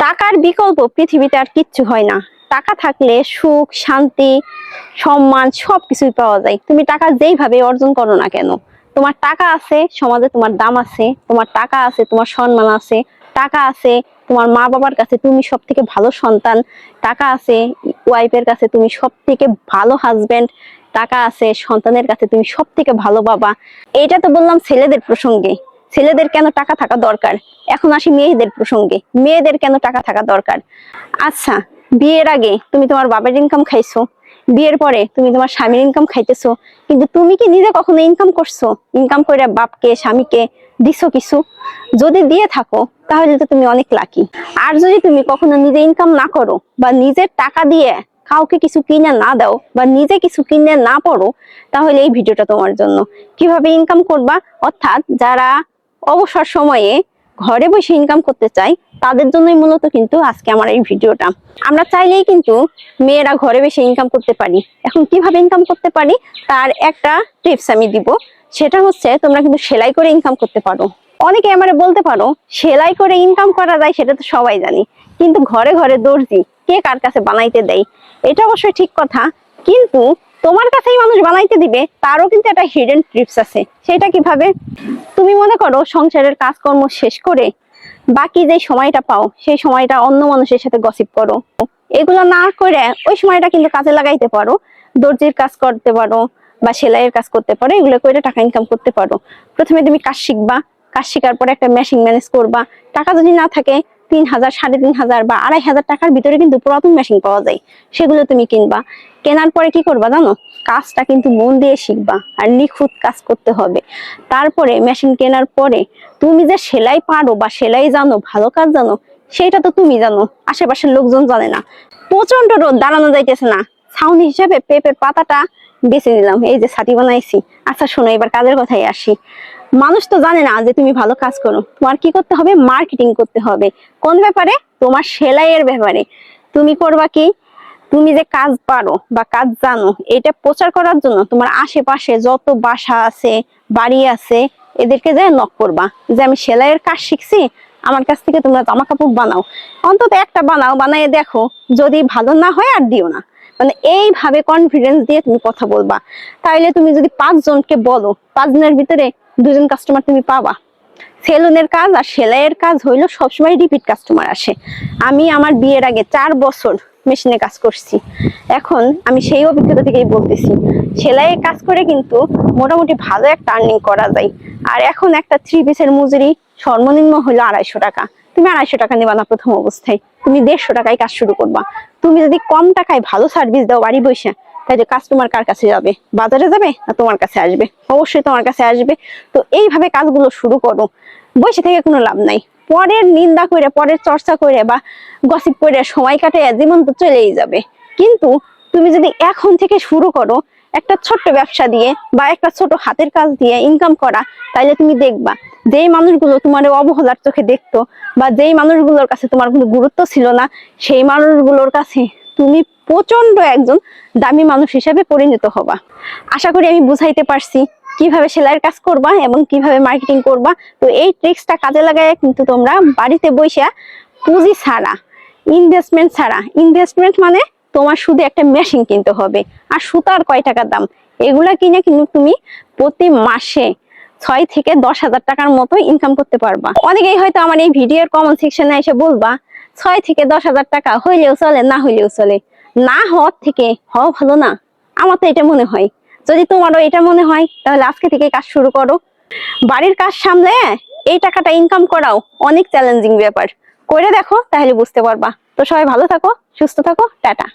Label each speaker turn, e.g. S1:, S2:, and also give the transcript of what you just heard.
S1: টাকার বিকল্প পৃথিবীতে আর কিচ্ছু হয় না। টাকা থাকলে সুখ, শান্তি, সম্মান সবকিছুই পাওয়া যায়। তুমি টাকা যেইভাবে অর্জন করো না কেন, তোমার টাকা আছে, সমাজে তোমার দাম আছে। তোমার টাকা আছে, তোমার সম্মান আছে। টাকা আছে, তোমার মা বাবার কাছে তুমি সব থেকে ভালো সন্তান। টাকা আছে, ওয়াইফের কাছে তুমি সব থেকে ভালো হাজবেন্ড। টাকা আছে, সন্তানের কাছে তুমি সব থেকে ভালো বাবা। এটা তো বললাম ছেলেদের প্রসঙ্গে। ছেলেদের কেন টাকা থাকা দরকার। এখন আসি মেয়েদের প্রসঙ্গে। মেয়েদের কেন টাকা থাকা দরকার। আচ্ছা, বিয়ের আগে তুমি তোমার বাবার ইনকাম খাইছো, বিয়ের পরে তুমি তোমার স্বামীর ইনকাম খাইতেছো, কিন্তু তুমি কি নিজে কখনো ইনকাম করছো? ইনকাম করে বাপকে, স্বামীকে দিছো কিছু? যদি দিয়ে থাকো তাহলে তো তুমি অনেক লাকি। আর যদি তুমি কখনো নিজে ইনকাম না করো, বা নিজের টাকা দিয়ে কাউকে কিছু কিনে না দাও, বা নিজে কিছু কিনে না পড়ো, তাহলে এই ভিডিওটা তোমার জন্য। কিভাবে ইনকাম করবা, অর্থাৎ যারা অবসর সময়ে ঘরে বসে ইনকাম করতে চাই, তাদের জন্যই মূলত কিন্তু আজকে আমার এই ভিডিওটা। আমরা চাইলেই কিন্তু মেয়েরা ঘরে বসে ইনকাম করতে পারি। এখন কিভাবে ইনকাম করতে পারি তার একটা টিপস আমি দিব। সেটা হচ্ছে, তোমরা কিন্তু সেলাই করে ইনকাম করতে পারো। অনেকে আমারে বলতে পারো সেলাই করে ইনকাম করা যায়, সেটা তো সবাই জানি, কিন্তু ঘরে ঘরে দর্জি কে কার কাছে বানাইতে দেয়? এটা অবশ্যই ঠিক কথা, কিন্তু তোমার কাছেই মানুষ বানাইতে দিবে তারও কিন্তু একটা হিডেন টিপস আছে। সেটা কিভাবে? তুমি মনে করো সংসারের কাজকর্ম শেষ করে বাকি যে সময়টা পাও, সেই সময়টা অন্য মানুষের সাথে গসিপ করো। এগুলো না করে ওই সময়টা কিন্তু কাজে লাগাইতে পারো। দর্জির কাজ করতে পারো, বা সেলাইয়ের কাজ করতে পারো। এগুলো করে টাকা ইনকাম করতে পারো। প্রথমে তুমি কাজ শিখবা, কাজ শেখার পরে একটা মেশিন ম্যানেজ করবা। টাকা যদি না থাকে, 3,000, 3,500 বা 2,500 টাকার ভিতরে কিন্তু পুরাতন মেশিন পাওয়া যায়। সেগুলো তুমি কিনবা। কেনার পরে কি করবা জানো? কাজটা কিন্তু মন দিয়ে শিখবা, আর নিখুঁত কাজ করতে হবে। তারপরে মেশিন কেনার পরে তুমি যে সেলাই পারো বা সেলাই জানো, ভালো কাজ জানো, সেটা তো তুমি জানো, আশেপাশের লোকজন জানে না। প্রচন্ড রোদ, দাঁড়ানো যাইতেছে না, ছাউনি হিসাবে পেঁপের পাতাটা বেছে নিলাম, এই যে ছাতি বানাইছি। আচ্ছা শোনো, এবার কাজের কথাই আসি। মানুষ তো জানে না যে তুমি ভালো কাজ করো। তোমার কি করতে হবে? মার্কেটিং করতে হবে। কোন ব্যাপারে? তোমার সেলাইয়ের ব্যাপারে। তুমি করবা কি? তুমি যে কাজ পারো বা কাজ জানো, এটা প্রচার করার জন্য তোমার আশেপাশে যত বাসা আছে, বাড়ি আছে, এদেরকে যে নক করবা যে আমি সেলাইয়ের কাজ শিখছি, আমার কাছ থেকে তোমরা জামা কাপড় বানাও। অন্তত একটা বানাও, বানাই দেখো, যদি ভালো না হয় আর দিও না। মানে এইভাবে কনফিডেন্স দিয়ে তুমি কথা বলবা। তাইলে তুমি যদি 5 জনকে বলো, 5 জনের ভিতরে 2 জন কাস্টমার তুমি পাবা। সেলুনের কাজ আর সেলাইয়ের কাজ হইলো সবসময় রিপিট কাস্টমার আসে। আমি আমার বিয়ের আগে 4 বছর মেশিনে কাজ করছি। এখন আমি সেই অভিজ্ঞতা থেকেই বলতেছি, সেলাইয়ের কাজ করে কিন্তু মোটামুটি ভালো একটা আর্নিং করা যায়। আর এখন একটা 3 পিসের মজুরি সর্বনিম্ন হলো 250 টাকা। তুমি 250 টাকা নেবা না প্রথম অবস্থায়, তুমি 150 টাকায় কাজ শুরু করবা। তুমি যদি কম টাকায় ভালো সার্ভিস দাও বাড়ি বসে, তাহলে কাস্টমার কার কাছে যাবে? বাজারে যাবে না তোমার কাছে আসবে? অবশ্যই তোমার কাছে আসবে। তো এইভাবে কাজগুলো শুরু করো। বসে থেকে কোনো লাভ নাই। পরের নিন্দা করে, পরের চর্চা করে বা গসিপ করে সময় কাটে, জীবন তো চলেই যাবে। কিন্তু তুমি যদি এখন থেকে শুরু করো একটা ছোট্ট ব্যবসা দিয়ে বা একটা ছোট হাতের কাজ দিয়ে ইনকাম করা, তাইলে তুমি দেখবা যেই মানুষগুলো তোমার অবহেলার চোখে দেখতো, বা যেই মানুষগুলোর কাছে তোমার কোনো গুরুত্ব ছিল না, সেই মানুষগুলোর কাছে তুমি প্রচন্ড একজন দামি মানুষ হিসেবে পরিণত হবা। আশা করি আমি বুঝাইতে পারছি কিভাবে সেলাইয়ের কাজ করবা এবং কিভাবে মার্কেটিং করবা। তো এই ট্রিক্সটা কাজে লাগায় কিন্তু তোমরা বাড়িতে বসে পুঁজি ছাড়া, ইনভেস্টমেন্ট ছাড়া, ইনভেস্টমেন্ট মানে তোমার শুধু একটা মেশিন কিনতে হবে আর সুতার কয় টাকা দাম, এগুলা কিনে কিন্তু তুমি প্রতি মাসে 6 থেকে 10,000 টাকার মতো ইনকাম করতে পারবা। অনেকেই হয়তো আমার এই ভিডিওর কমেন্ট সেকশনে এসে বলবা 6 থেকে 10,000 টাকা হইলেও চলে, না হইলেও চলে। না হওয়ার থেকে হওয়া ভালো না? আমার তো এটা মনে হয়। যদি তোমারও এটা মনে হয়, তাহলে আজকে থেকে কাজ শুরু করো। বাড়ির কাজ সামলে এই টাকাটা ইনকাম করাও অনেক চ্যালেঞ্জিং ব্যাপার। করে দেখো, তাহলে বুঝতে পারবা। তো সবাই ভালো থাকো, সুস্থ থাকো, টাটা।